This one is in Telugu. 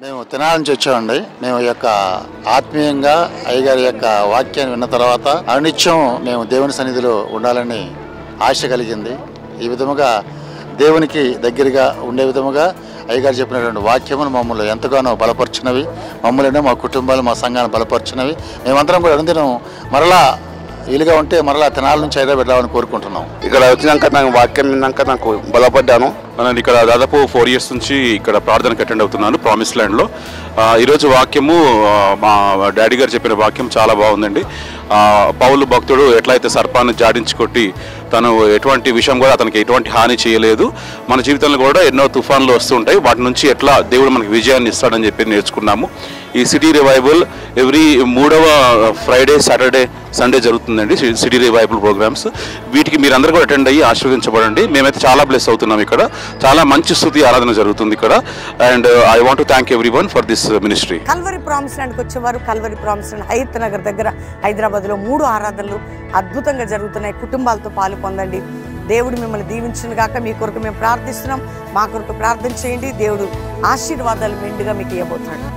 మేము తెనాలి నుంచి వచ్చామండి. మేము ఈ యొక్క ఆత్మీయంగా అయ్యగారి యొక్క వాక్యాన్ని విన్న తర్వాత అనిత్యం మేము దేవుని సన్నిధిలో ఉండాలని ఆశ కలిగింది. ఈ విధముగా దేవునికి దగ్గరగా ఉండే విధముగా అయ్యగారు చెప్పినటువంటి వాక్యమును మమ్మల్ని ఎంతగానో బలపరిచినవి, మమ్మల్ని మా కుటుంబాలు మా సంఘాన్ని బలపరిచినవి. మేమందరం కూడా అనుదినం మరలా వీలుగా ఉంటే మరలా తెనాలి నుంచి హైదరాబాద్ వెళ్ళాలని కోరుకుంటున్నాం. ఇక్కడ వచ్చినాక నాకు వాక్యం విన్నాక నాకు బలపడ్డాను. నేను ఇక్కడ దాదాపు 4 years నుంచి ఇక్కడ ప్రార్థనకు అటెండ్ అవుతున్నాను ప్రామిస్ ల్యాండ్లో. ఈరోజు వాక్యము మా డాడీ గారు చెప్పిన వాక్యం చాలా బాగుందండి. పౌలు భక్తుడు ఎట్లయితే సర్పాన్ని జాడించి కొట్టి తను ఎటువంటి విషయం కూడా అతనికి ఎటువంటి హాని చేయలేదు. మన జీవితంలో కూడా ఎన్నో తుఫాన్లు వస్తుంటాయి, వాటి నుంచి ఎట్లా దేవుడు మనకి విజయాన్ని ఇస్తాడని చెప్పి నేర్చుకున్నాము. ఈ సిటీ రివైవల్ ఎవ్రీ 3వ ఫ్రైడే, సాటర్డే, సండే జరుగుతుందండి సిటీ రివైవల్ ప్రోగ్రామ్స్. వీటికి మీరందరూ కూడా అటెండ్ అయ్యి ఆశీర్వదించబడండి. మేమైతే చాలా బ్లెస్ అవుతున్నాం. ఇక్కడ చాలా మంచి స్తుతి ఆరాధన జరుగుతుంది ఇక్కడ. And I want to thank everyone for this ministry. Calvary promise ల్యాండ్కి వచ్చేవారు Calvary promise land Hayath Nagar దగ్గర హైదరాబాద్లో 3 ఆరాధనలు అద్భుతంగా జరుగుతున్నాయి. కుటుంబాలతో పాలు పొందండి. దేవుడు మిమ్మల్ని దీవించును గాక. మీ కొరకు మేము ప్రార్థిస్తున్నాం, మా కొరకు ప్రార్థన చేయండి. దేవుడు ఆశీర్వాదాలు మెండుగా మీకు ఇవ్వబోతున్నాడు.